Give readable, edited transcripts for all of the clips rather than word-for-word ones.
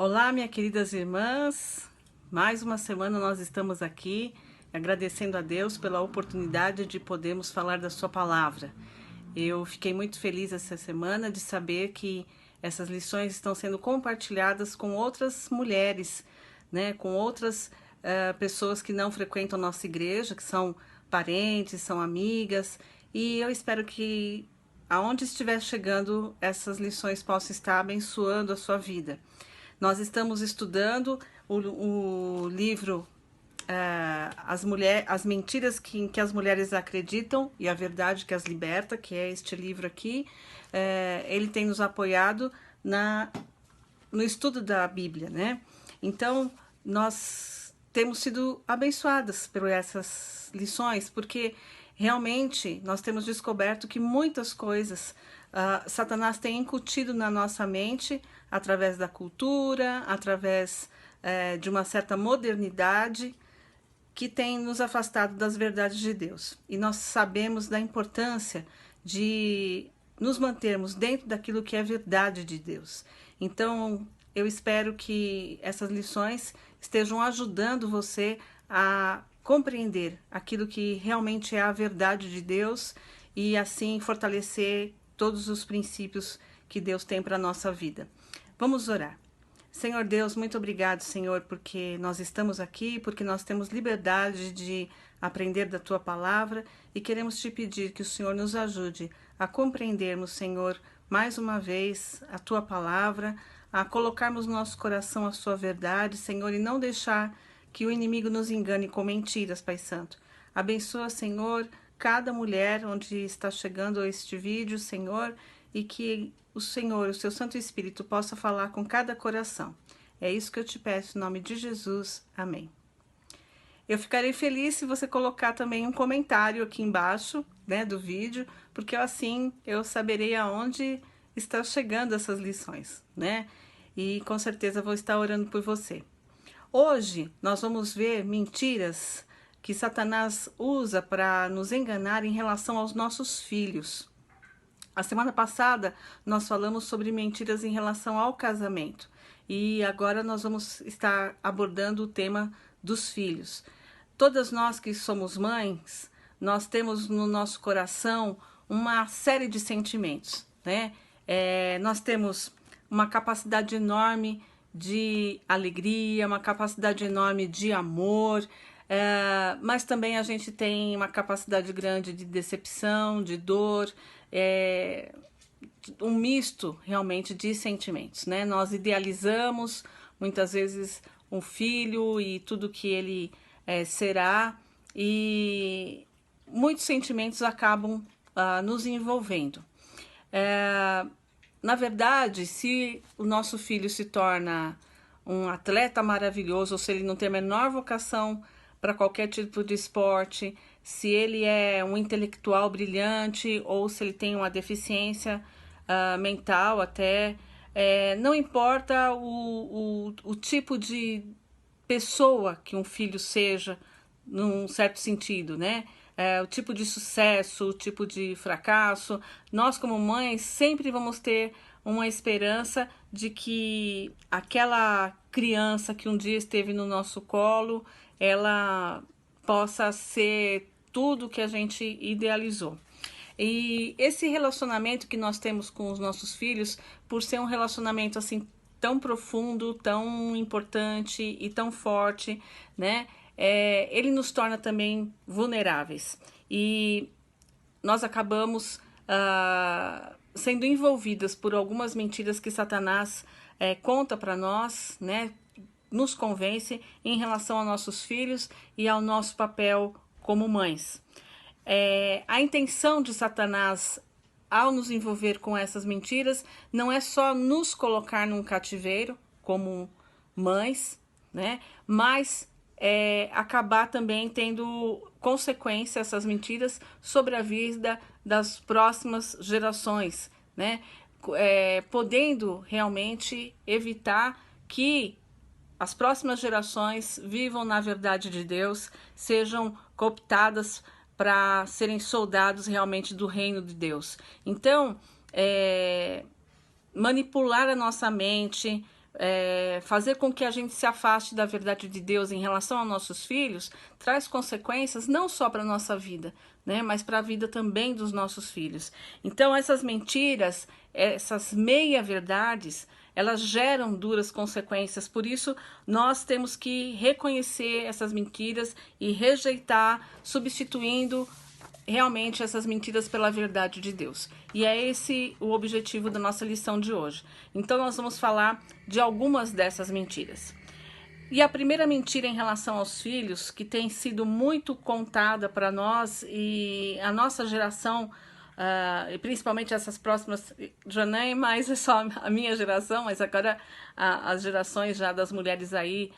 Olá, minhas queridas irmãs, mais uma semana nós estamos aqui agradecendo a Deus pela oportunidade de podermos falar da sua palavra. Eu fiquei muito feliz essa semana de saber que essas lições estão sendo compartilhadas com outras mulheres, né, com outras pessoas que não frequentam nossa igreja, que são parentes, são amigas, e eu espero que aonde estiver chegando, essas lições possam estar abençoando a sua vida. Nós estamos estudando o livro As Mentiras em que as Mulheres Acreditam e a Verdade que as Liberta, que é este livro aqui. Ele tem nos apoiado no estudo da Bíblia, né? Então, nós temos sido abençoadas por essas lições, porque realmente nós temos descoberto que muitas coisas Satanás tem incutido na nossa mente através da cultura, através de uma certa modernidade que tem nos afastado das verdades de Deus. E nós sabemos da importância de nos mantermos dentro daquilo que é verdade de Deus. Então, eu espero que essas lições estejam ajudando você a compreender aquilo que realmente é a verdade de Deus e assim fortalecer todos os princípios que Deus tem para a nossa vida. Vamos orar. Senhor Deus, muito obrigado, Senhor, porque nós estamos aqui, porque nós temos liberdade de aprender da Tua palavra e queremos te pedir que o Senhor nos ajude a compreendermos, Senhor, mais uma vez a Tua palavra, a colocarmos no nosso coração a Sua verdade, Senhor, e não deixar que o inimigo nos engane com mentiras, Pai Santo. Abençoa, Senhor, cada mulher onde está chegando este vídeo, Senhor, e que o Senhor, o seu Santo Espírito, possa falar com cada coração. É isso que eu te peço, em nome de Jesus. Amém. Eu ficarei feliz se você colocar também um comentário aqui embaixo, né, do vídeo, porque assim eu saberei aonde está chegando essas lições, né? E com certeza vou estar orando por você. Hoje nós vamos ver mentiras que Satanás usa para nos enganar em relação aos nossos filhos. A semana passada nós falamos sobre mentiras em relação ao casamento e agora nós vamos estar abordando o tema dos filhos. Todas nós que somos mães, nós temos no nosso coração uma série de sentimentos, né? Nós temos uma capacidade enorme de alegria, uma capacidade enorme de amor, mas também a gente tem uma capacidade grande de decepção, de dor, um misto realmente de sentimentos, né? Nós idealizamos muitas vezes um filho e tudo que ele será, e muitos sentimentos acabam nos envolvendo. Na verdade, se o nosso filho se torna um atleta maravilhoso, ou se ele não tem a menor vocação para qualquer tipo de esporte, se ele é um intelectual brilhante ou se ele tem uma deficiência mental até, não importa o tipo de pessoa que um filho seja, num certo sentido, né? O tipo de sucesso, o tipo de fracasso, nós como mães sempre vamos ter uma esperança de que aquela criança que um dia esteve no nosso colo, ela possa ser tudo que a gente idealizou. E esse relacionamento que nós temos com os nossos filhos, por ser um relacionamento assim tão profundo, tão importante e tão forte, né? Ele nos torna também vulneráveis. E nós acabamos sendo envolvidas por algumas mentiras que Satanás conta para nós, né? Nos convence em relação aos nossos filhos e ao nosso papel como mães. A intenção de Satanás ao nos envolver com essas mentiras não é só nos colocar num cativeiro como mães, né? Mas acabar também tendo consequência essas mentiras sobre a vida das próximas gerações, né? Podendo realmente evitar que as próximas gerações vivam na verdade de Deus, sejam cooptadas para serem soldados realmente do reino de Deus. Então, manipular a nossa mente, fazer com que a gente se afaste da verdade de Deus em relação aos nossos filhos, traz consequências não só para a nossa vida, né, mas para a vida também dos nossos filhos. Então essas mentiras, essas meia-verdades, elas geram duras consequências, por isso nós temos que reconhecer essas mentiras e rejeitar, substituindo realmente essas mentiras pela verdade de Deus. E é esse o objetivo da nossa lição de hoje. Então nós vamos falar de algumas dessas mentiras. E a primeira mentira em relação aos filhos, que tem sido muito contada para nós e a nossa geração, e principalmente essas próximas, já nem mais é só a minha geração, mas agora as gerações já das mulheres aí,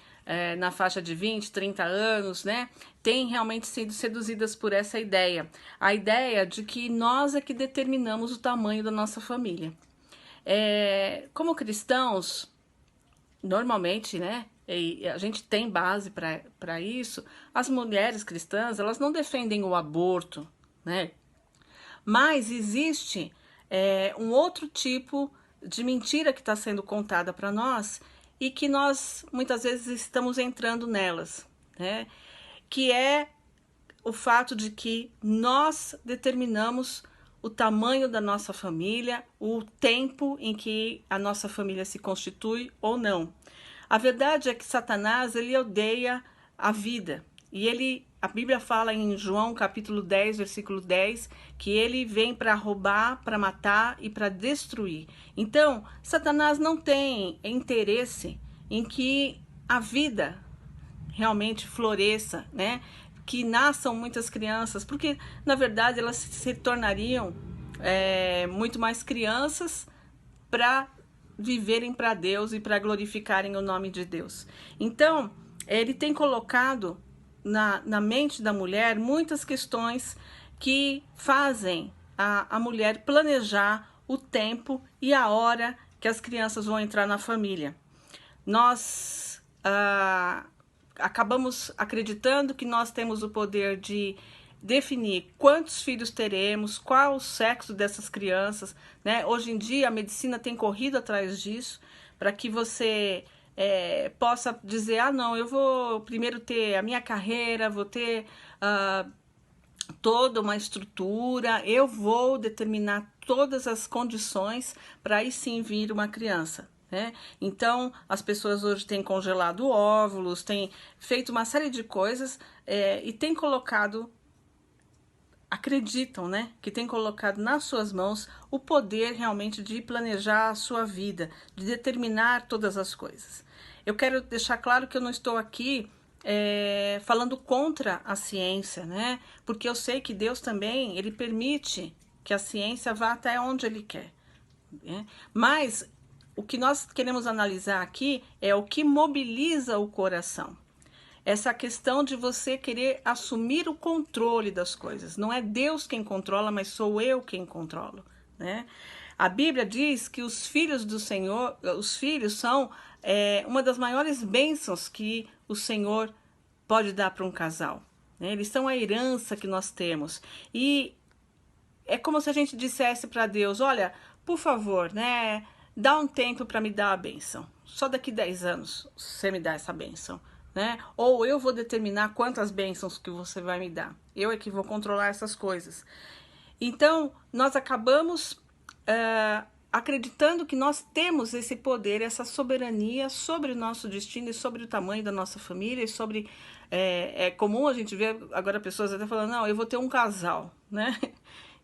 na faixa de 20, 30 anos, né, têm realmente sido seduzidas por essa ideia. A ideia de que nós é que determinamos o tamanho da nossa família. Como cristãos, normalmente, né, e a gente tem base para isso, as mulheres cristãs, elas não defendem o aborto, né, mas existe um outro tipo de mentira que está sendo contada para nós e que nós muitas vezes estamos entrando nelas, né? Que é o fato de que nós determinamos o tamanho da nossa família, o tempo em que a nossa família se constitui ou não. A verdade é que Satanás, ele odeia a vida. E a Bíblia fala em João capítulo 10, versículo 10, que ele vem para roubar, para matar e para destruir. Então, Satanás não tem interesse em que a vida realmente floresça, né? Que nasçam muitas crianças, porque na verdade elas se tornariam muito mais crianças para viverem para Deus e para glorificarem o nome de Deus. Então, ele tem colocado na mente da mulher muitas questões que fazem a mulher planejar o tempo e a hora que as crianças vão entrar na família. Nós acabamos acreditando que nós temos o poder de definir quantos filhos teremos, qual o sexo dessas crianças, né? Hoje em dia a medicina tem corrido atrás disso, para que você possa dizer, não, eu vou primeiro ter a minha carreira, vou ter toda uma estrutura, eu vou determinar todas as condições para aí sim vir uma criança. Então, as pessoas hoje têm congelado óvulos, têm feito uma série de coisas e têm colocado, acreditam, né, que tem colocado nas suas mãos o poder realmente de planejar a sua vida, de determinar todas as coisas. Eu quero deixar claro que eu não estou aqui falando contra a ciência, né, porque eu sei que Deus também, ele permite que a ciência vá até onde ele quer, né? Mas o que nós queremos analisar aqui é o que mobiliza o coração. Essa questão de você querer assumir o controle das coisas. Não é Deus quem controla, mas sou eu quem controlo, né? A Bíblia diz que os filhos do Senhor, os filhos são uma das maiores bênçãos que o Senhor pode dar para um casal, né? Eles são a herança que nós temos. E é como se a gente dissesse para Deus, olha, por favor, né, dá um tempo para me dar a bênção. Só daqui 10 anos você me dá essa bênção, né? Ou eu vou determinar quantas bênçãos que você vai me dar. Eu é que vou controlar essas coisas. Então, nós acabamos acreditando que nós temos esse poder, essa soberania sobre o nosso destino e sobre o tamanho da nossa família. E sobre é comum a gente ver agora pessoas até falando, não, eu vou ter um casal, né?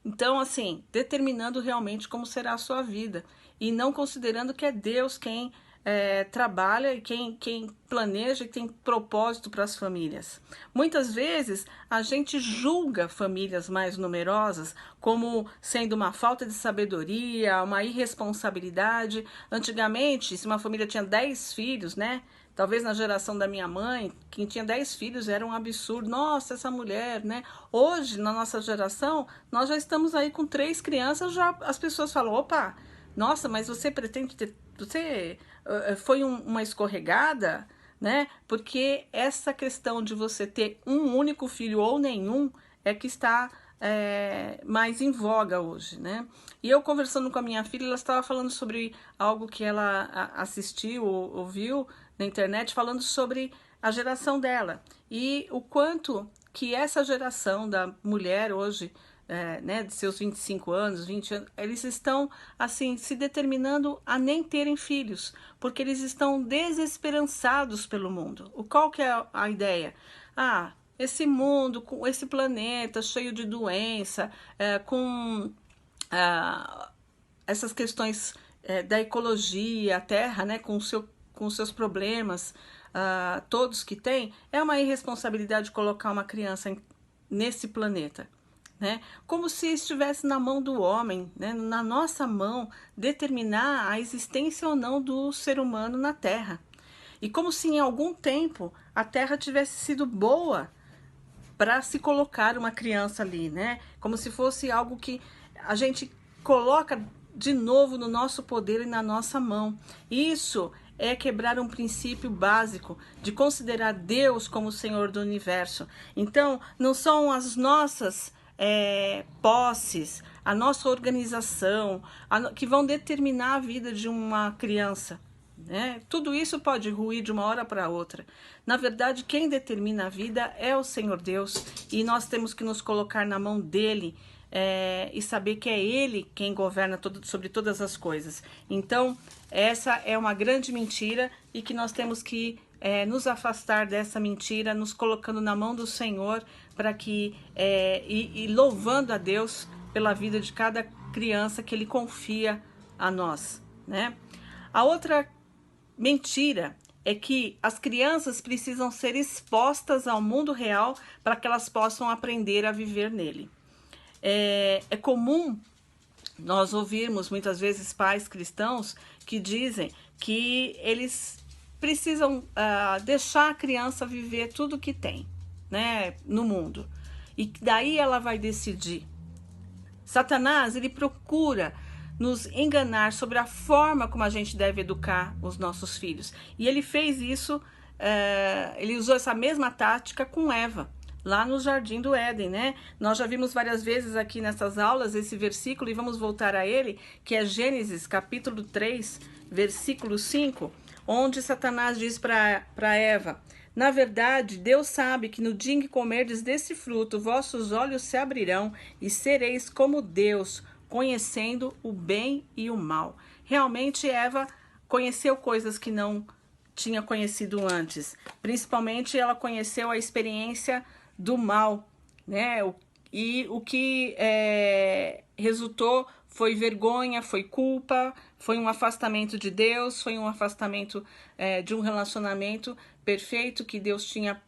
Então, assim, determinando realmente como será a sua vida e não considerando que é Deus quem trabalha e quem planeja e tem propósito para as famílias. Muitas vezes a gente julga famílias mais numerosas como sendo uma falta de sabedoria, uma irresponsabilidade. Antigamente, se uma família tinha 10 filhos, né? Talvez na geração da minha mãe, quem tinha 10 filhos era um absurdo. Nossa, essa mulher, né? Hoje, na nossa geração, nós já estamos aí com 3 crianças, já as pessoas falam, opa, nossa, mas você pretende ter... Você foi uma escorregada, né? Porque essa questão de você ter um único filho ou nenhum é que está mais em voga hoje, né? E eu conversando com a minha filha, ela estava falando sobre algo que ela assistiu ou ouviu na internet, falando sobre a geração dela e o quanto que essa geração da mulher hoje, né, de seus 25 anos, 20 anos, eles estão assim se determinando a nem terem filhos, porque eles estão desesperançados pelo mundo. Qual que é a ideia? Esse mundo, com esse planeta cheio de doença, com essas questões da ecologia, a Terra, né, com os seus problemas, todos que tem, é uma irresponsabilidade colocar uma criança nesse planeta, né? Como se estivesse na mão do homem, né, na nossa mão, determinar a existência ou não do ser humano na Terra. E como se em algum tempo a Terra tivesse sido boa para se colocar uma criança ali, né? Como se fosse algo que a gente coloca de novo no nosso poder e na nossa mão. Isso é quebrar um princípio básico de considerar Deus como o Senhor do universo. Então, não são as nossas posses, a nossa organização, que vão determinar a vida de uma criança. Tudo isso pode ruir de uma hora para outra. Na verdade, quem determina a vida é o Senhor Deus, e nós temos que nos colocar na mão dele e saber que é ele quem governa sobre todas as coisas. Então, essa é uma grande mentira e que nós temos que nos afastar dessa mentira, nos colocando na mão do Senhor para que e louvando a Deus pela vida de cada criança que ele confia a nós, né? A outra mentira é que as crianças precisam ser expostas ao mundo real para que elas possam aprender a viver nele. É comum nós ouvirmos muitas vezes pais cristãos que dizem que eles precisam deixar a criança viver tudo que tem, né, no mundo, e daí ela vai decidir. Satanás, ele procura nos enganar sobre a forma como a gente deve educar os nossos filhos. E ele fez isso, ele usou essa mesma tática com Eva, lá no Jardim do Éden, né? Nós já vimos várias vezes aqui nessas aulas esse versículo e vamos voltar a ele, que é Gênesis capítulo 3, versículo 5, onde Satanás diz para Eva: na verdade, Deus sabe que no dia em que comerdes desse fruto, vossos olhos se abrirão e sereis como Deus, conhecendo o bem e o mal. Realmente, Eva conheceu coisas que não tinha conhecido antes. Principalmente, ela conheceu a experiência do mal, né? E o que resultou foi vergonha, foi culpa, foi um afastamento de Deus, foi um afastamento de um relacionamento perfeito que Deus tinha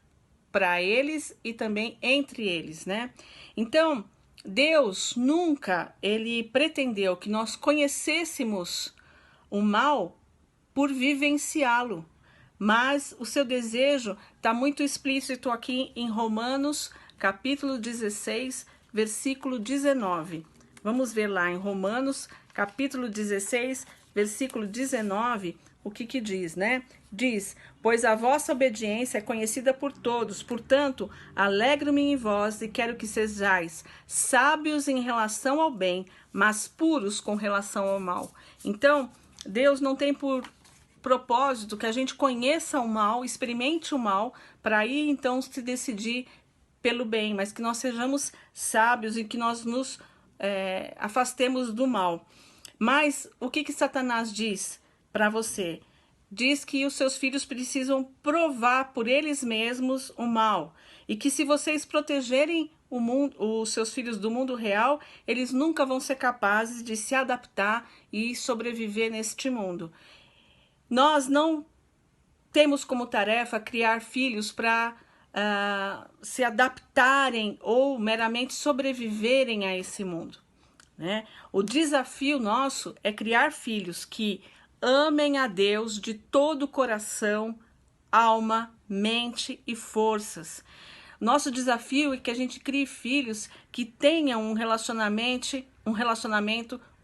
para eles e também entre eles, né? Então, Deus nunca ele pretendeu que nós conhecêssemos o mal por vivenciá-lo, mas o seu desejo está muito explícito aqui em Romanos, capítulo 16, versículo 19. Vamos ver lá em Romanos, capítulo 16, versículo 19, o que diz, né? Diz: pois a vossa obediência é conhecida por todos, portanto, alegro-me em vós e quero que sejais sábios em relação ao bem, mas puros com relação ao mal. Então, Deus não tem por propósito que a gente conheça o mal, experimente o mal, para aí então se decidir pelo bem, mas que nós sejamos sábios e que nós nos afastemos do mal. Mas o que Satanás diz para você? Diz que os seus filhos precisam provar por eles mesmos o mal. E que se vocês protegerem os seus filhos do mundo real, eles nunca vão ser capazes de se adaptar e sobreviver neste mundo. Nós não temos como tarefa criar filhos para se adaptarem ou meramente sobreviverem a esse mundo, né? O desafio nosso é criar filhos que amem a Deus de todo o coração, alma, mente e forças. Nosso desafio é que a gente crie filhos que tenham um relacionamento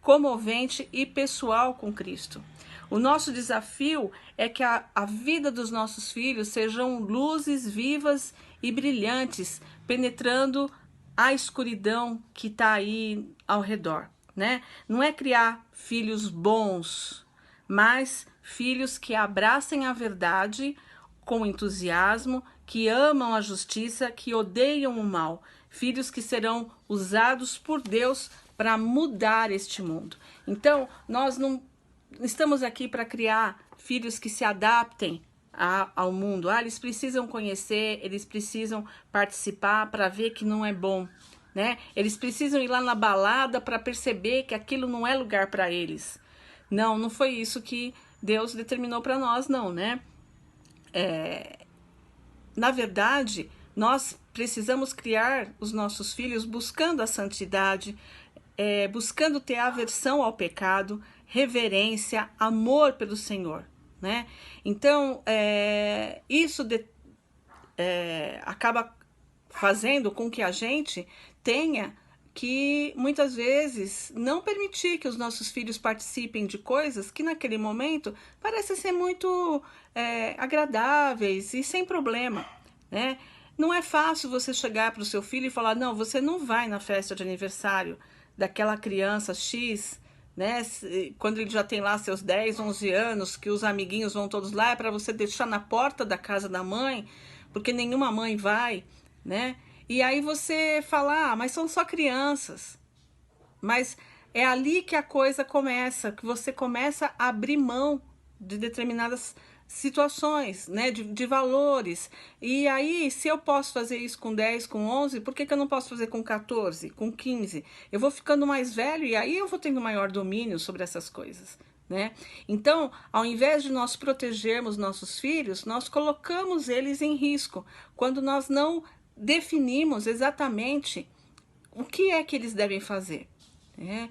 comovente e pessoal com Cristo. O nosso desafio é que a vida dos nossos filhos sejam luzes vivas e brilhantes, penetrando a escuridão que está aí ao redor, né? Não é criar filhos bons, mas filhos que abracem a verdade com entusiasmo, que amam a justiça, que odeiam o mal. Filhos que serão usados por Deus para mudar este mundo. Então, nós não estamos aqui para criar filhos que se adaptem ao mundo. Eles precisam conhecer, eles precisam participar para ver que não é bom, né? Eles precisam ir lá na balada para perceber que aquilo não é lugar para eles. Não, não foi isso que Deus determinou para nós, não, né? Na verdade, nós precisamos criar os nossos filhos buscando a santidade, buscando ter aversão ao pecado, reverência, amor pelo Senhor, né? Então, isso acaba fazendo com que a gente tenha que, muitas vezes, não permitir que os nossos filhos participem de coisas que, naquele momento, parecem ser muito agradáveis e sem problema, né? Não é fácil você chegar para o seu filho e falar, não, você não vai na festa de aniversário daquela criança X, né? Quando ele já tem lá seus 10, 11 anos, que os amiguinhos vão todos lá, é para você deixar na porta da casa da mãe, porque nenhuma mãe vai, né? E aí você fala, mas são só crianças. Mas é ali que a coisa começa, que você começa a abrir mão de determinadas situações, né, de valores. E aí, se eu posso fazer isso com 10, com 11, por que eu não posso fazer com 14, com 15? Eu vou ficando mais velho e aí eu vou tendo maior domínio sobre essas coisas, né? Então, ao invés de nós protegermos nossos filhos, nós colocamos eles em risco, quando nós não definimos exatamente o que é que eles devem fazer, né?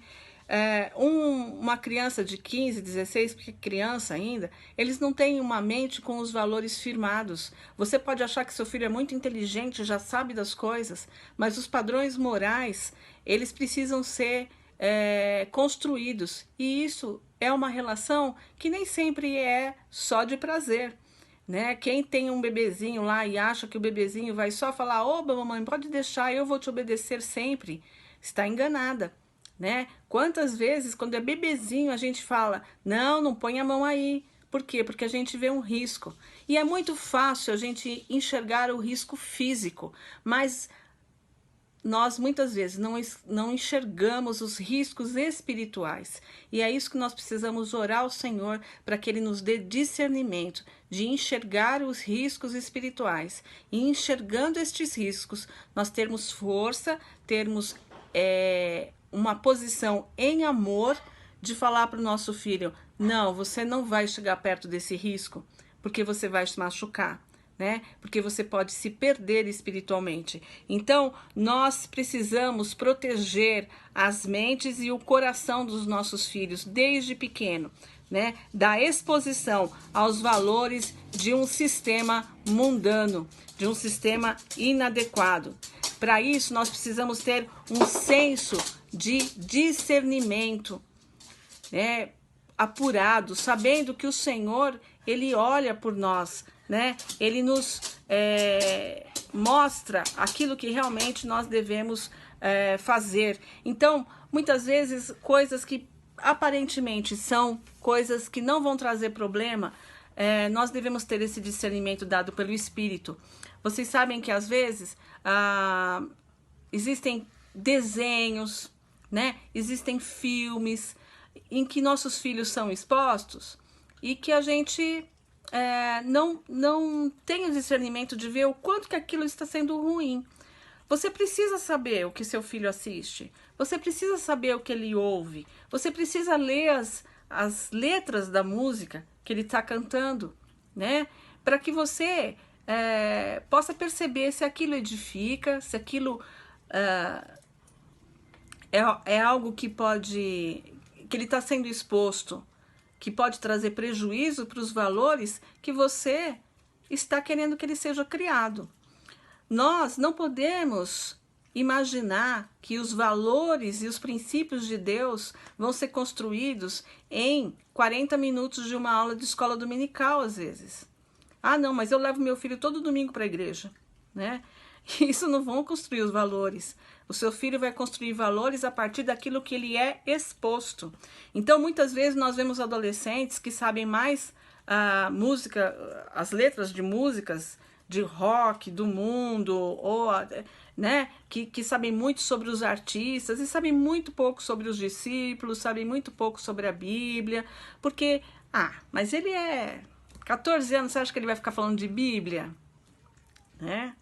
Uma criança de 15, 16, porque criança ainda, eles não têm uma mente com os valores firmados. Você pode achar que seu filho é muito inteligente, já sabe das coisas, mas os padrões morais, eles precisam ser construídos. E isso é uma relação que nem sempre é só de prazer, né? Quem tem um bebezinho lá e acha que o bebezinho vai só falar, oba, mamãe, pode deixar, eu vou te obedecer sempre, está enganada, né? Quantas vezes, quando é bebezinho, a gente fala, não põe a mão aí. Por quê? Porque a gente vê um risco. E é muito fácil a gente enxergar o risco físico, mas nós muitas vezes não enxergamos os riscos espirituais. E é isso que nós precisamos orar ao Senhor, para que Ele nos dê discernimento de enxergar os riscos espirituais. E enxergando estes riscos, nós termos força, termos uma posição em amor de falar para o nosso filho, não, você não vai chegar perto desse risco, porque você vai se machucar, né? Porque você pode se perder espiritualmente. Então, nós precisamos proteger as mentes e o coração dos nossos filhos desde pequeno, né? Da exposição aos valores de um sistema mundano, de um sistema inadequado. Para isso, nós precisamos ter um senso de discernimento, né, apurado, sabendo que o Senhor, Ele olha por nós, né? Ele nos mostra aquilo que realmente nós devemos fazer. Então, muitas vezes, coisas que aparentemente são coisas que não vão trazer problema, nós devemos ter esse discernimento dado pelo Espírito. Vocês sabem que às vezes existem desenhos, né? Existem filmes em que nossos filhos são expostos e que a gente não tem o discernimento de ver o quanto que aquilo está sendo ruim. Você precisa saber o que seu filho assiste, você precisa saber o que ele ouve, você precisa ler as letras da música que ele está cantando, né? Para que você possa perceber se aquilo edifica, se aquilo é algo que ele está sendo exposto, que pode trazer prejuízo para os valores que você está querendo que ele seja criado. Nós não podemos imaginar que os valores e os princípios de Deus vão ser construídos em 40 minutos de uma aula de escola dominical, às vezes. Ah, não, mas eu levo meu filho todo domingo para a igreja, né? Isso não vão construir os valores. O seu filho vai construir valores a partir daquilo que ele é exposto. Então, muitas vezes nós vemos adolescentes que sabem mais a música, as letras de músicas de rock do mundo, ou né, que sabem muito sobre os artistas e sabem muito pouco sobre os discípulos, sabem muito pouco sobre a Bíblia, porque, mas ele é 14 anos, você acha que ele vai ficar falando de Bíblia? Né?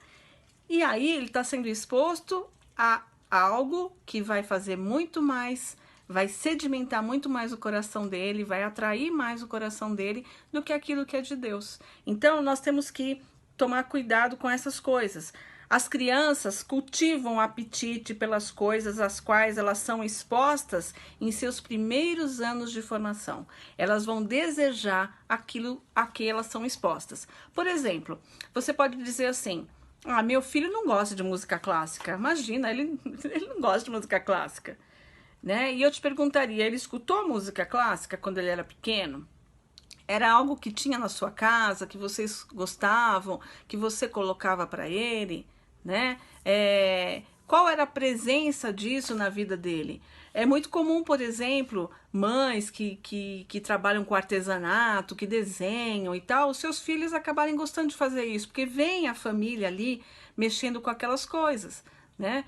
E aí ele está sendo exposto a algo que vai fazer muito mais, vai sedimentar muito mais o coração dele, vai atrair mais o coração dele do que aquilo que é de Deus. Então nós temos que tomar cuidado com essas coisas. As crianças cultivam o apetite pelas coisas às quais elas são expostas em seus primeiros anos de formação. Elas vão desejar aquilo a que elas são expostas. Por exemplo, você pode dizer assim: meu filho não gosta de música clássica. Imagina, ele não gosta de música clássica, né? E eu te perguntaria, ele escutou música clássica quando ele era pequeno? Era algo que tinha na sua casa, que vocês gostavam, que você colocava para ele, né? Qual era a presença disso na vida dele? É muito comum, por exemplo, mães que trabalham com artesanato, que desenham e tal, os seus filhos acabarem gostando de fazer isso, porque vem a família ali mexendo com aquelas coisas, né?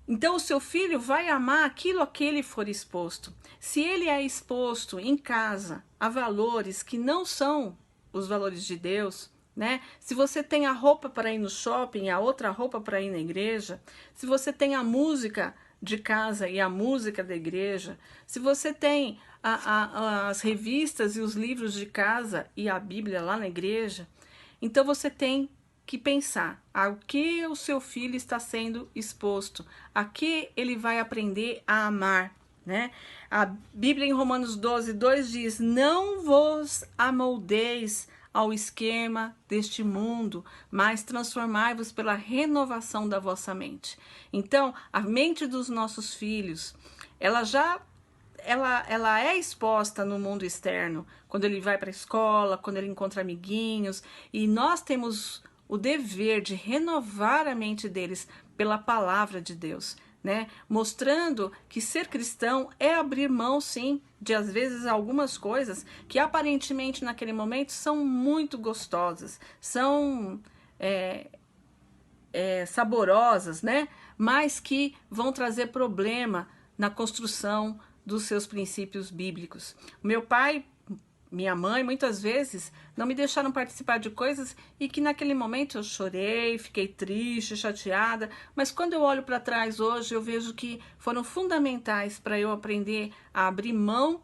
Então o seu filho vai amar aquilo a que ele for exposto. Se ele é exposto em casa a valores que não são os valores de Deus, né? Se você tem a roupa para ir no shopping, a outra roupa para ir na igreja, se você tem a música de casa e a música da igreja, se você tem as revistas e os livros de casa e a Bíblia lá na igreja, então você tem que pensar ao que o seu filho está sendo exposto, a que ele vai aprender a amar, né? A Bíblia em Romanos 12:2 diz: não vos amoldeis ao esquema deste mundo, mas transformai-vos pela renovação da vossa mente. Então, a mente dos nossos filhos, ela é exposta no mundo externo, quando ele vai para a escola, quando ele encontra amiguinhos, e nós temos o dever de renovar a mente deles pela palavra de Deus, né? Mostrando que ser cristão é abrir mão, sim, de às vezes algumas coisas que aparentemente naquele momento são muito gostosas, são saborosas, né? Mas que vão trazer problema na construção dos seus princípios bíblicos. Meu pai, minha mãe, muitas vezes não me deixaram participar de coisas e que naquele momento eu chorei, fiquei triste, chateada, mas quando eu olho para trás hoje eu vejo que foram fundamentais para eu aprender a abrir mão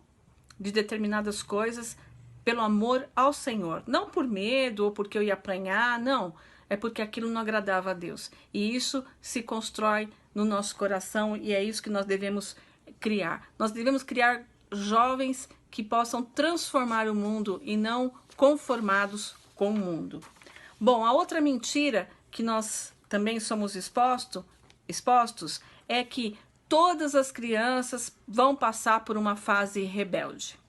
de determinadas coisas pelo amor ao Senhor, não por medo ou porque eu ia apanhar, não, é porque aquilo não agradava a Deus, e isso se constrói no nosso coração e é isso que nós devemos criar. Nós devemos criar jovens que possam transformar o mundo e não conformados com o mundo. Bom, a outra mentira que nós também somos expostos é que todas as crianças vão passar por uma fase rebelde.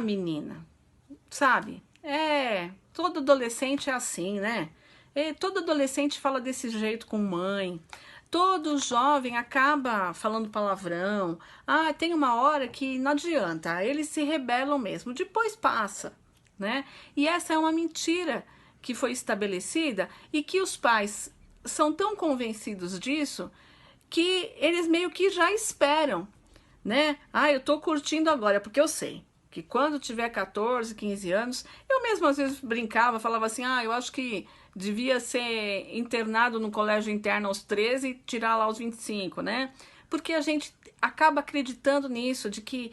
Menina, sabe? Todo adolescente é assim, né? Todo adolescente fala desse jeito com mãe. Todo jovem acaba falando palavrão. Tem uma hora que não adianta, eles se rebelam mesmo, depois passa, né? E essa é uma mentira que foi estabelecida e que os pais são tão convencidos disso que eles meio que já esperam, né? Eu tô curtindo agora, porque eu sei que quando tiver 14, 15 anos, eu mesmo às vezes brincava, falava assim, eu acho que devia ser internado no colégio interno aos 13 e tirar lá aos 25, né? Porque a gente acaba acreditando nisso, de que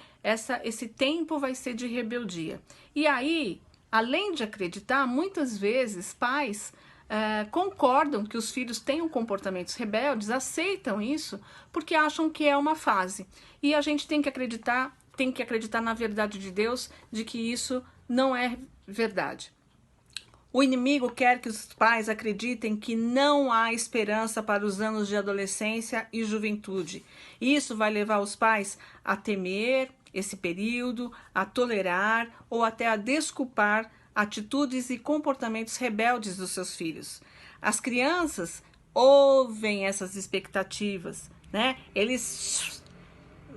esse tempo vai ser de rebeldia. E aí, além de acreditar, muitas vezes pais concordam que os filhos tenham comportamentos rebeldes, aceitam isso, porque acham que é uma fase. E a gente tem que acreditar na verdade de Deus, de que isso não é verdade. O inimigo quer que os pais acreditem que não há esperança para os anos de adolescência e juventude. Isso vai levar os pais a temer esse período, a tolerar ou até a desculpar atitudes e comportamentos rebeldes dos seus filhos. As crianças ouvem essas expectativas, né? Eles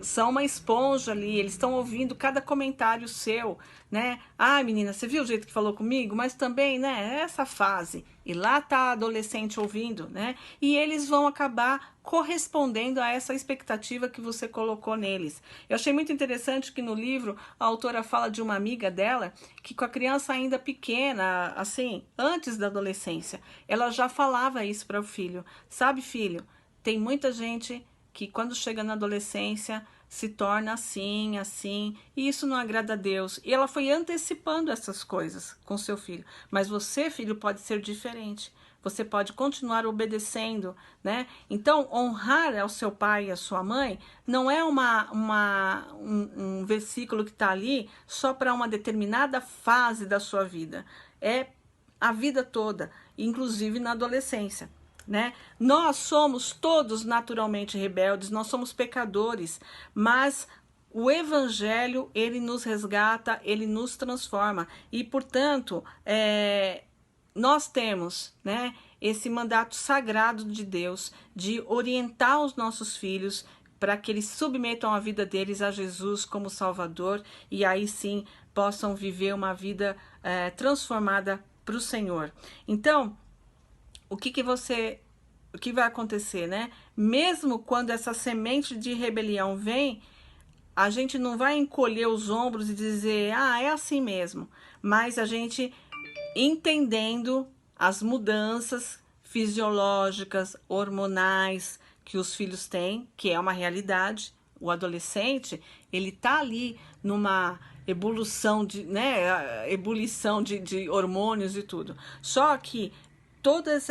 são uma esponja ali, eles estão ouvindo cada comentário seu, né? Ah, menina, você viu o jeito que falou comigo? Mas também, né, essa fase. E lá tá a adolescente ouvindo, né? E eles vão acabar correspondendo a essa expectativa que você colocou neles. Eu achei muito interessante que no livro a autora fala de uma amiga dela que com a criança ainda pequena, assim, antes da adolescência, ela já falava isso para o filho. Sabe, filho, tem muita gente que quando chega na adolescência se torna assim, assim, e isso não agrada a Deus. E ela foi antecipando essas coisas com seu filho. Mas você, filho, pode ser diferente. Você pode continuar obedecendo, né? Então, honrar ao seu pai e à sua mãe não é um versículo que está ali só para uma determinada fase da sua vida. É a vida toda, inclusive na adolescência. Né? Nós somos todos naturalmente rebeldes, nós somos pecadores, mas o Evangelho, ele nos resgata, ele nos transforma e, portanto, nós temos, né, esse mandato sagrado de Deus de orientar os nossos filhos para que eles submetam a vida deles a Jesus como Salvador e aí sim possam viver uma vida transformada para o Senhor. Então, o que vai acontecer, né? Mesmo quando essa semente de rebelião vem, a gente não vai encolher os ombros e dizer, ah, é assim mesmo. Mas a gente entendendo as mudanças fisiológicas, hormonais que os filhos têm, que é uma realidade. O adolescente, ele tá ali numa ebulição de hormônios e tudo. Só que todos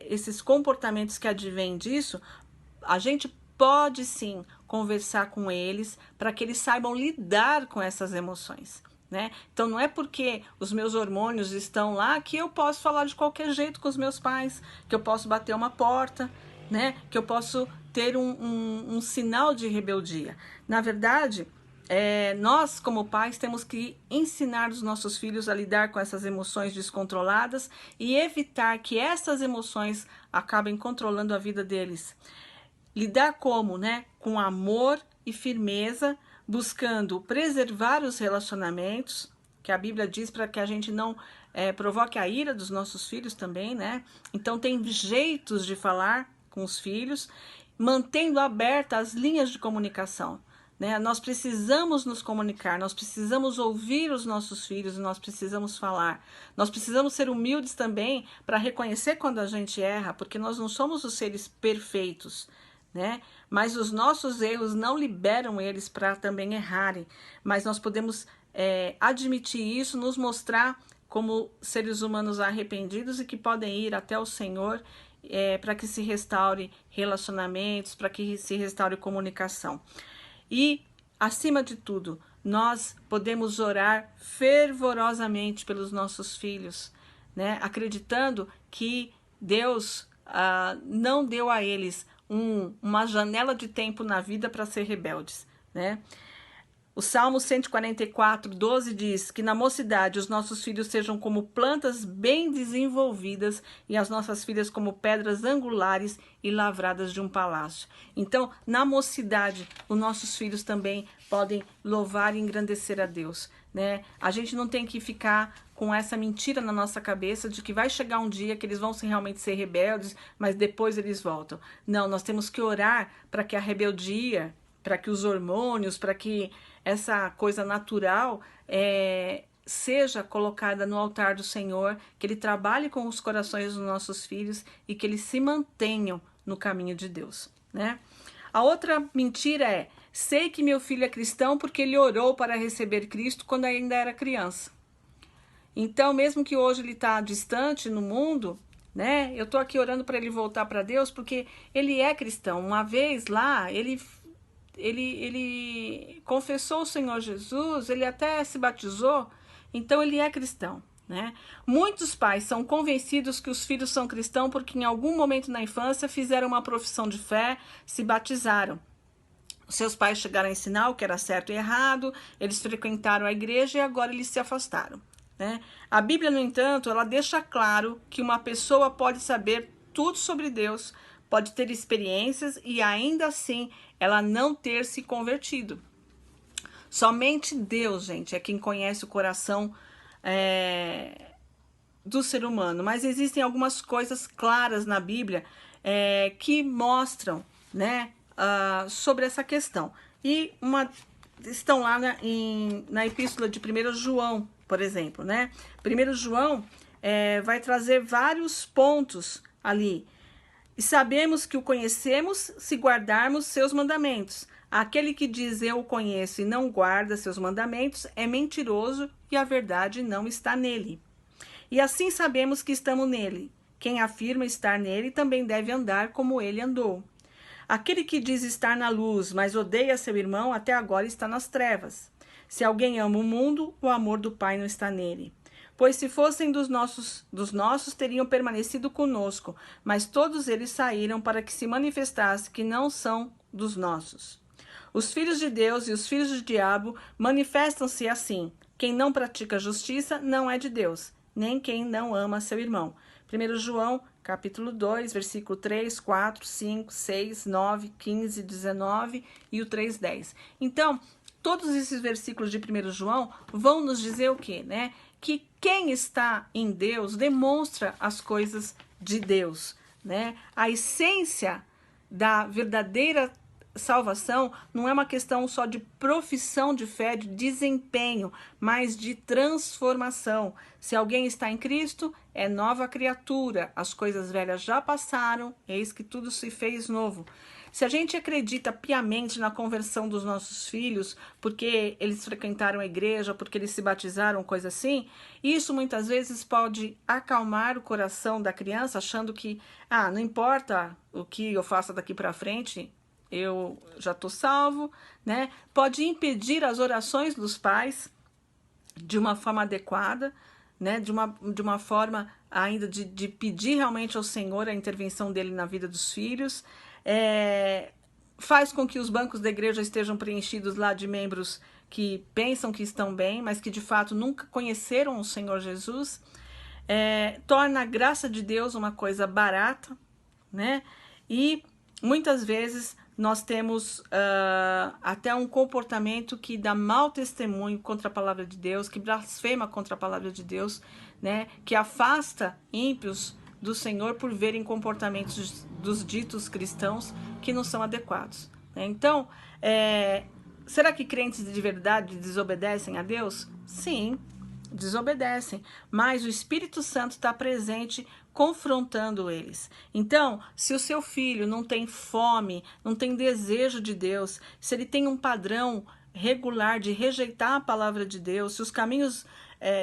esses comportamentos que advêm disso, a gente pode sim conversar com eles para que eles saibam lidar com essas emoções. Né? Então não é porque os meus hormônios estão lá que eu posso falar de qualquer jeito com os meus pais, que eu posso bater uma porta, né? Que eu posso ter um sinal de rebeldia. Na verdade, nós, como pais, temos que ensinar os nossos filhos a lidar com essas emoções descontroladas e evitar que essas emoções acabem controlando a vida deles. Lidar como, né? Com amor e firmeza, buscando preservar os relacionamentos, que a Bíblia diz para que a gente não provoque a ira dos nossos filhos também, né? Então tem jeitos de falar com os filhos, mantendo abertas as linhas de comunicação. Né? Nós precisamos nos comunicar, nós precisamos ouvir os nossos filhos, nós precisamos falar. Nós precisamos ser humildes também para reconhecer quando a gente erra, porque nós não somos os seres perfeitos, né? Mas os nossos erros não liberam eles para também errarem. Mas nós podemos admitir isso, nos mostrar como seres humanos arrependidos e que podem ir até o Senhor para que se restaure relacionamentos, para que se restaure comunicação. E, acima de tudo, nós podemos orar fervorosamente pelos nossos filhos, né? Acreditando que Deus não deu a eles uma janela de tempo na vida para ser rebeldes, né? O Salmo 144, 12 diz que na mocidade os nossos filhos sejam como plantas bem desenvolvidas e as nossas filhas como pedras angulares e lavradas de um palácio. Então, na mocidade, os nossos filhos também podem louvar e engrandecer a Deus, né? A gente não tem que ficar com essa mentira na nossa cabeça de que vai chegar um dia que eles vão realmente ser rebeldes, mas depois eles voltam. Não, nós temos que orar para que a rebeldia, para que os hormônios, para que essa coisa natural seja colocada no altar do Senhor, que Ele trabalhe com os corações dos nossos filhos e que eles se mantenham no caminho de Deus, né? A outra mentira é: sei que meu filho é cristão porque ele orou para receber Cristo quando ainda era criança. Então, mesmo que hoje ele está distante no mundo, né? Eu estou aqui orando para ele voltar para Deus porque ele é cristão. Uma vez lá, ele confessou o Senhor Jesus, ele até se batizou, então ele é cristão, né? Muitos pais são convencidos que os filhos são cristãos porque em algum momento na infância fizeram uma profissão de fé, se batizaram. Seus pais chegaram a ensinar o que era certo e errado, eles frequentaram a igreja e agora eles se afastaram. né? A Bíblia, no entanto, ela deixa claro que uma pessoa pode saber tudo sobre Deus, pode ter experiências e ainda assim ela não ter se convertido. Somente Deus, gente, é quem conhece o coração do ser humano. Mas existem algumas coisas claras na Bíblia que mostram, né, sobre essa questão. E estão lá na epístola de 1 João, por exemplo, né? 1 João vai trazer vários pontos ali. E sabemos que o conhecemos se guardarmos seus mandamentos. Aquele que diz eu o conheço e não guarda seus mandamentos é mentiroso e a verdade não está nele. E assim sabemos que estamos nele. Quem afirma estar nele também deve andar como ele andou. Aquele que diz estar na luz, mas odeia seu irmão, até agora está nas trevas. Se alguém ama o mundo, o amor do Pai não está nele. Pois se fossem dos nossos, teriam permanecido conosco, mas todos eles saíram para que se manifestasse que não são dos nossos. Os filhos de Deus e os filhos do diabo manifestam-se assim. Quem não pratica justiça não é de Deus, nem quem não ama seu irmão. 1 João, capítulo 2, versículo 3, 4, 5, 6, 9, 15, 19 e o 3:10. Então, todos esses versículos de 1 João vão nos dizer o quê, né? Que quem está em Deus demonstra as coisas de Deus, né? A essência da verdadeira salvação não é uma questão só de profissão de fé, de desempenho, mas de transformação. Se alguém está em Cristo, é nova criatura. As coisas velhas já passaram, eis que tudo se fez novo. Se a gente acredita piamente na conversão dos nossos filhos, porque eles frequentaram a igreja, porque eles se batizaram, coisa assim, isso muitas vezes pode acalmar o coração da criança, achando que, não importa o que eu faça daqui para frente, eu já estou salvo, né? Pode impedir as orações dos pais de uma forma adequada, né? De uma forma ainda de pedir realmente ao Senhor a intervenção dele na vida dos filhos. Faz com que os bancos da igreja estejam preenchidos lá de membros que pensam que estão bem, mas que de fato nunca conheceram o Senhor Jesus. Torna a graça de Deus uma coisa barata, né? E muitas vezes nós temos até um comportamento que dá mau testemunho contra a palavra de Deus, que blasfema contra a palavra de Deus, né? Que afasta ímpios do Senhor por verem comportamentos dos ditos cristãos que não são adequados, né? Então, será que crentes de verdade desobedecem a Deus? Sim, desobedecem, mas o Espírito Santo está presente confrontando eles. Então, se o seu filho não tem fome, não tem desejo de Deus, se ele tem um padrão regular de rejeitar a palavra de Deus, se os caminhos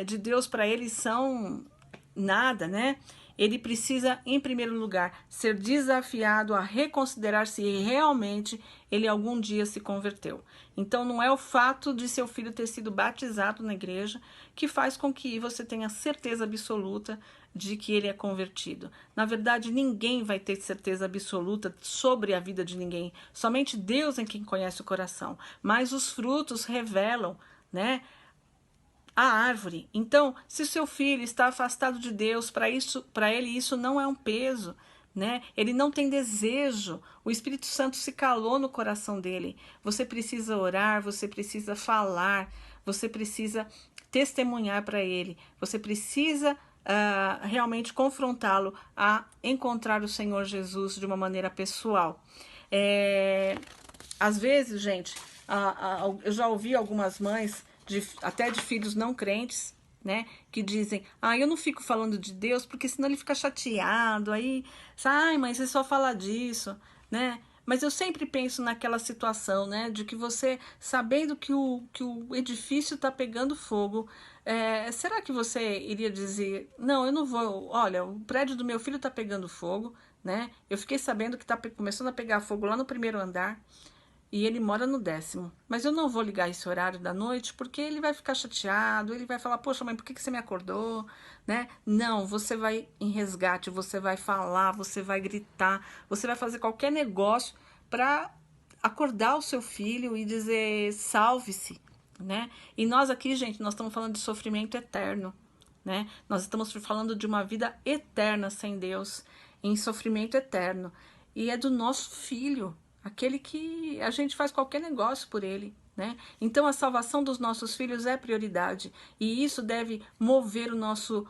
de Deus para ele são nada, né? Ele precisa, em primeiro lugar, ser desafiado a reconsiderar se realmente ele algum dia se converteu. Então, não é o fato de seu filho ter sido batizado na igreja que faz com que você tenha certeza absoluta de que ele é convertido. Na verdade, ninguém vai ter certeza absoluta sobre a vida de ninguém. Somente Deus é quem conhece o coração. Mas os frutos revelam, né, a árvore. Então, se seu filho está afastado de Deus, para ele isso não é um peso, né? Ele não tem desejo. O Espírito Santo se calou no coração dele. Você precisa orar, você precisa falar, você precisa testemunhar para ele. Você precisa realmente confrontá-lo a encontrar o Senhor Jesus de uma maneira pessoal. Às vezes, gente, eu já ouvi algumas mães até de filhos não crentes, né, que dizem, eu não fico falando de Deus porque senão ele fica chateado, aí, mas você só fala disso, né? Mas eu sempre penso naquela situação, né, de que você, sabendo que o edifício está pegando fogo, será que você iria dizer, não, eu não vou, olha, o prédio do meu filho está pegando fogo, né? Eu fiquei sabendo que está começando a pegar fogo lá no primeiro andar, e ele mora no 10º. Mas eu não vou ligar esse horário da noite porque ele vai ficar chateado, ele vai falar, poxa, mãe, por que você me acordou? Né? Não, você vai em resgate, você vai falar, você vai gritar, você vai fazer qualquer negócio para acordar o seu filho e dizer, salve-se, né? E nós aqui, gente, nós estamos falando de sofrimento eterno, né? Nós estamos falando de uma vida eterna sem Deus, em sofrimento eterno. E é do nosso filho, aquele que a gente faz qualquer negócio por ele, né? Então a salvação dos nossos filhos é prioridade. E isso deve mover o nosso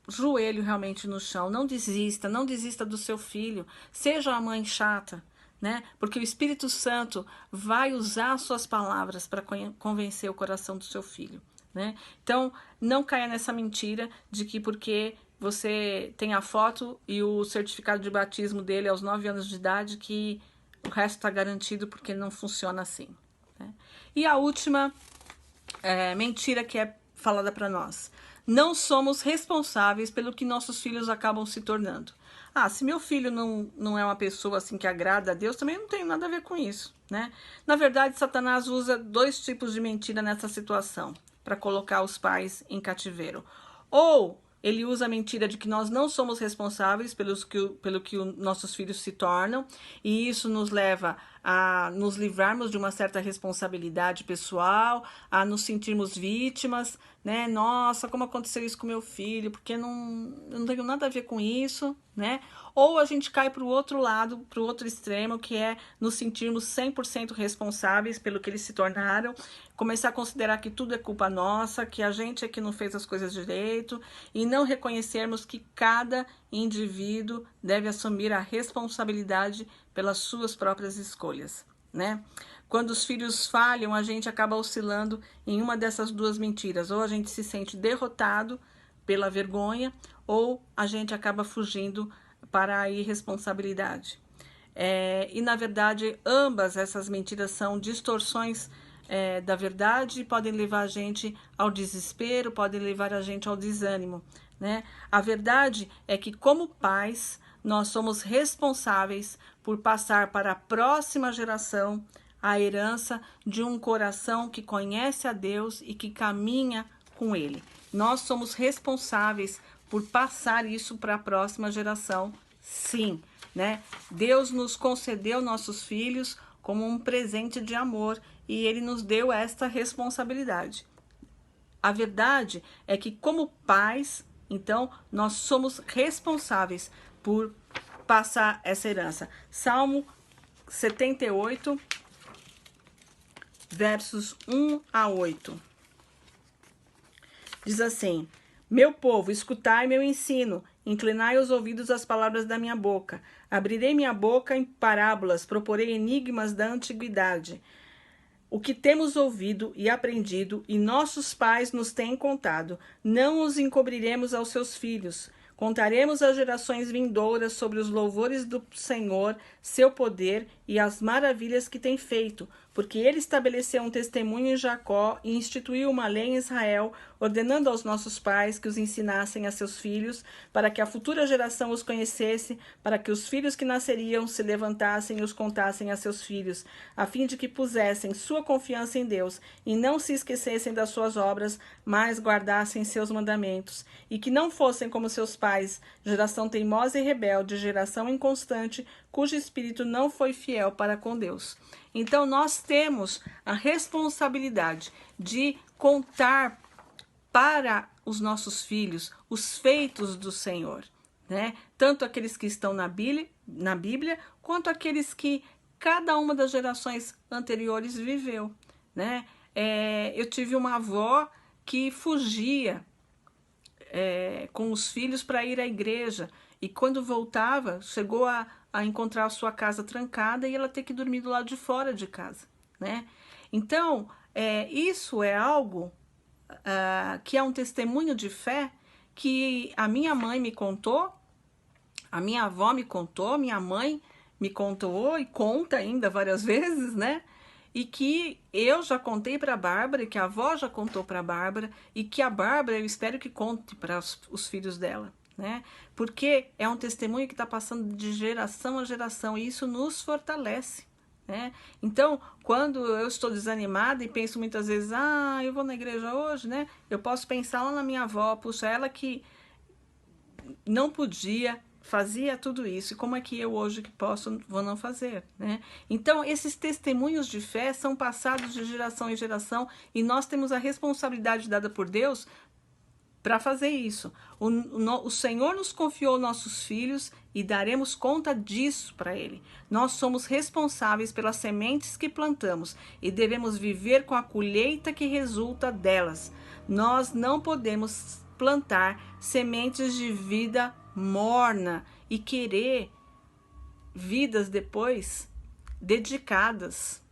joelho realmente no chão. Não desista, não desista do seu filho. Seja a mãe chata, né? Porque o Espírito Santo vai usar suas palavras para convencer o coração do seu filho, né? Então, não caia nessa mentira de que porque você tem a foto e o certificado de batismo dele aos 9 anos de idade, que o resto está garantido, porque não funciona assim, né? E a última mentira que é falada para nós: não somos responsáveis pelo que nossos filhos acabam se tornando. Ah, se meu filho não é uma pessoa assim que agrada a Deus, também não tem nada a ver com isso, né? Na verdade, Satanás usa 2 tipos de mentira nessa situação para colocar os pais em cativeiro. Ou ele usa a mentira de que nós não somos responsáveis pelo que os nossos filhos se tornam, e isso nos leva a nos livrarmos de uma certa responsabilidade pessoal, a nos sentirmos vítimas, né? Nossa, como aconteceu isso com meu filho? Porque eu não tenho nada a ver com isso, né? Ou a gente cai para o outro lado, para o outro extremo, que é nos sentirmos 100% responsáveis pelo que eles se tornaram, começar a considerar que tudo é culpa nossa, que a gente é que não fez as coisas direito, e não reconhecermos que cada indivíduo deve assumir a responsabilidade pelas suas próprias escolhas, né? Quando os filhos falham, a gente acaba oscilando em uma dessas 2 mentiras. Ou a gente se sente derrotado pela vergonha, ou a gente acaba fugindo para a irresponsabilidade. E, na verdade, ambas essas mentiras são distorções da verdade e podem levar a gente ao desespero, podem levar a gente ao desânimo, né? A verdade é que, como pais, nós somos responsáveis por passar para a próxima geração a herança de um coração que conhece a Deus e que caminha com Ele. Nós somos responsáveis por passar isso para a próxima geração, sim, né? Deus nos concedeu nossos filhos como um presente de amor e Ele nos deu esta responsabilidade. A verdade é que, como pais, então, nós somos responsáveis por passar essa herança. Salmo 78, versos 1 a 8. Diz assim: meu povo, escutai meu ensino, inclinai os ouvidos às palavras da minha boca. Abrirei minha boca em parábolas, proporei enigmas da antiguidade. O que temos ouvido e aprendido, e nossos pais nos têm contado, não os encobriremos aos seus filhos. Contaremos às gerações vindouras sobre os louvores do Senhor, seu poder e as maravilhas que tem feito, porque ele estabeleceu um testemunho em Jacó e instituiu uma lei em Israel, ordenando aos nossos pais que os ensinassem a seus filhos, para que a futura geração os conhecesse, para que os filhos que nasceriam se levantassem e os contassem a seus filhos, a fim de que pusessem sua confiança em Deus e não se esquecessem das suas obras, mas guardassem seus mandamentos, e que não fossem como seus pais, geração teimosa e rebelde, geração inconstante, cujo espírito não foi fiel para com Deus. Então, nós temos a responsabilidade de contar para os nossos filhos os feitos do Senhor, né? Tanto aqueles que estão na Bíblia, quanto aqueles que cada uma das gerações anteriores viveu, né? Eu tive uma avó que fugia com os filhos para ir à igreja, e quando voltava, chegou a encontrar a sua casa trancada e ela ter que dormir do lado de fora de casa, né? Então, isso é algo que é um testemunho de fé que a minha mãe me contou, a minha avó me contou, minha mãe me contou e conta ainda várias vezes, né? E que eu já contei para a Bárbara, e que a avó já contou para a Bárbara, e que a Bárbara, eu espero que conte para os filhos dela, né? Porque é um testemunho que está passando de geração a geração, e isso nos fortalece, né? Então, quando eu estou desanimada e penso muitas vezes, eu vou na igreja hoje, né? Eu posso pensar lá na minha avó, puxa, ela que não podia, fazia tudo isso, e como é que eu hoje que vou não fazer, né? Então, esses testemunhos de fé são passados de geração em geração, e nós temos a responsabilidade dada por Deus para fazer isso. O Senhor nos confiou nossos filhos e daremos conta disso para Ele. Nós somos responsáveis pelas sementes que plantamos e devemos viver com a colheita que resulta delas. Nós não podemos plantar sementes de vida morna e querer vidas depois dedicadas,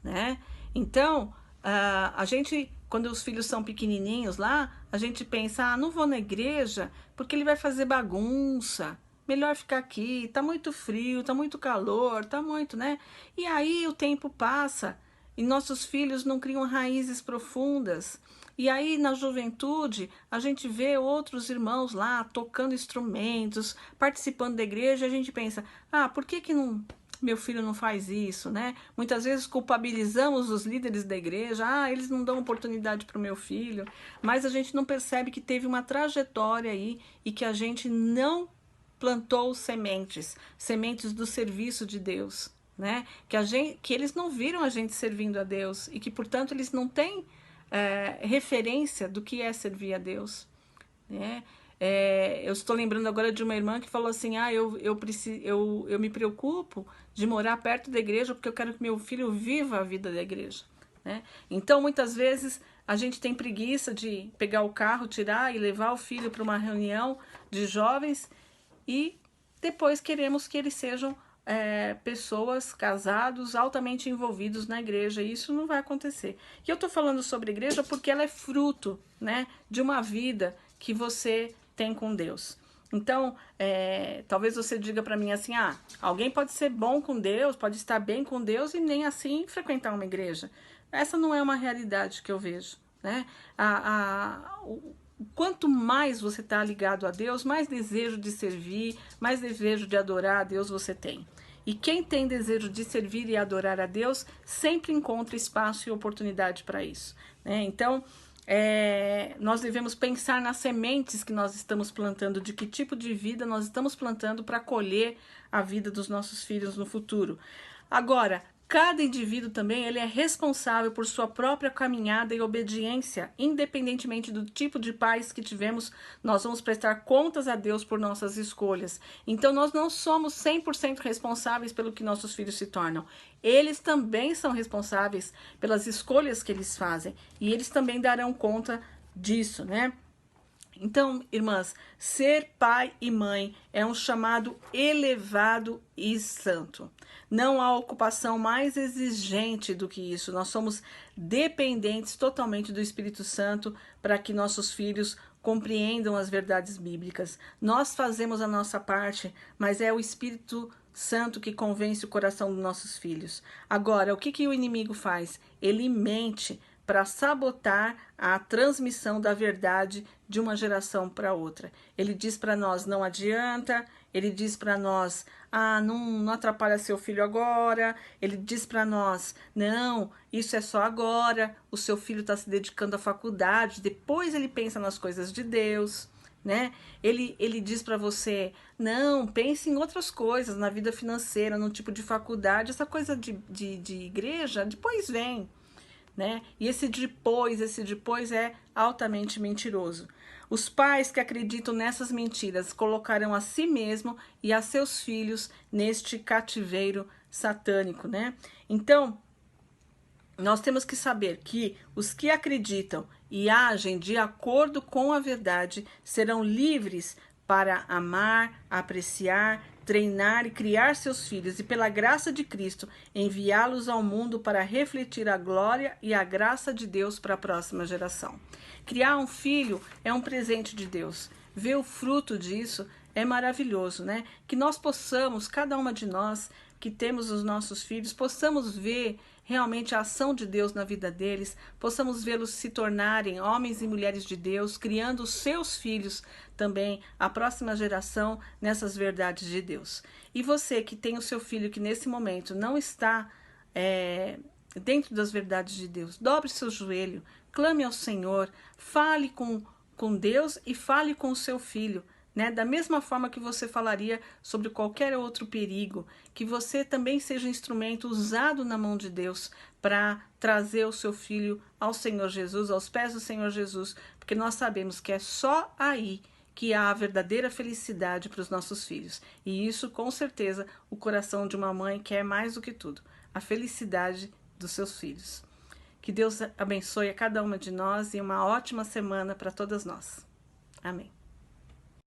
né? Então, a gente, quando os filhos são pequenininhos lá, a gente pensa, não vou na igreja porque ele vai fazer bagunça, melhor ficar aqui, tá muito frio, tá muito calor, tá muito, né? E aí o tempo passa e nossos filhos não criam raízes profundas. E aí na juventude a gente vê outros irmãos lá tocando instrumentos, participando da igreja, e a gente pensa, por que não... meu filho não faz isso, né? Muitas vezes culpabilizamos os líderes da igreja, eles não dão oportunidade para o meu filho, mas a gente não percebe que teve uma trajetória aí e que a gente não plantou sementes do serviço de Deus, né? Que eles não viram a gente servindo a Deus e que, portanto, eles não têm referência do que é servir a Deus, né? Eu estou lembrando agora de uma irmã que falou assim, eu me preocupo de morar perto da igreja porque eu quero que meu filho viva a vida da igreja, né? Então, muitas vezes, a gente tem preguiça de pegar o carro, tirar e levar o filho para uma reunião de jovens e depois queremos que eles sejam pessoas, casados, altamente envolvidos na igreja, e isso não vai acontecer. E eu estou falando sobre a igreja porque ela é fruto, né, de uma vida que você tem com Deus. Então, talvez você diga para mim assim, alguém pode ser bom com Deus, pode estar bem com Deus e nem assim frequentar uma igreja. Essa não é uma realidade que eu vejo, né? Quanto mais você está ligado a Deus, mais desejo de servir, mais desejo de adorar a Deus você tem. E quem tem desejo de servir e adorar a Deus, sempre encontra espaço e oportunidade para isso, né? Então, nós devemos pensar nas sementes que nós estamos plantando, de que tipo de vida nós estamos plantando para colher a vida dos nossos filhos no futuro. Agora, cada indivíduo também ele é responsável por sua própria caminhada e obediência, independentemente do tipo de pais que tivemos, nós vamos prestar contas a Deus por nossas escolhas. Então nós não somos 100% responsáveis pelo que nossos filhos se tornam. Eles também são responsáveis pelas escolhas que eles fazem e eles também darão conta disso, né? Então, irmãs, ser pai e mãe é um chamado elevado e santo. Não há ocupação mais exigente do que isso. Nós somos dependentes totalmente do Espírito Santo para que nossos filhos compreendam as verdades bíblicas. Nós fazemos a nossa parte, mas é o Espírito Santo que convence o coração dos nossos filhos. Agora, o que o inimigo faz? Ele mente para sabotar a transmissão da verdade de uma geração para outra. Ele diz para nós, não adianta. Ele diz para nós, não atrapalha seu filho agora. Ele diz para nós, não, isso é só agora. O seu filho está se dedicando à faculdade, depois ele pensa nas coisas de Deus, né? Ele diz para você, não, pense em outras coisas, na vida financeira, no tipo de faculdade, essa coisa de igreja, depois vem. Né? E esse depois é altamente mentiroso. Os pais que acreditam nessas mentiras colocarão a si mesmo e a seus filhos neste cativeiro satânico, né? Então, nós temos que saber que os que acreditam e agem de acordo com a verdade serão livres para amar, apreciar, treinar e criar seus filhos e, pela graça de Cristo, enviá-los ao mundo para refletir a glória e a graça de Deus para a próxima geração. Criar um filho é um presente de Deus. Ver o fruto disso é maravilhoso, né? Que nós possamos, cada uma de nós que temos os nossos filhos, possamos ver realmente a ação de Deus na vida deles, possamos vê-los se tornarem homens e mulheres de Deus, criando os seus filhos também, a próxima geração, nessas verdades de Deus. E você que tem o seu filho que nesse momento não está dentro das verdades de Deus, dobre seu joelho, clame ao Senhor, fale com Deus e fale com o seu filho, né? Da mesma forma que você falaria sobre qualquer outro perigo, que você também seja um instrumento usado na mão de Deus para trazer o seu filho ao Senhor Jesus, aos pés do Senhor Jesus, porque nós sabemos que é só aí que há a verdadeira felicidade para os nossos filhos. E isso, com certeza, o coração de uma mãe quer mais do que tudo, a felicidade dos seus filhos. Que Deus abençoe a cada uma de nós e uma ótima semana para todas nós. Amém.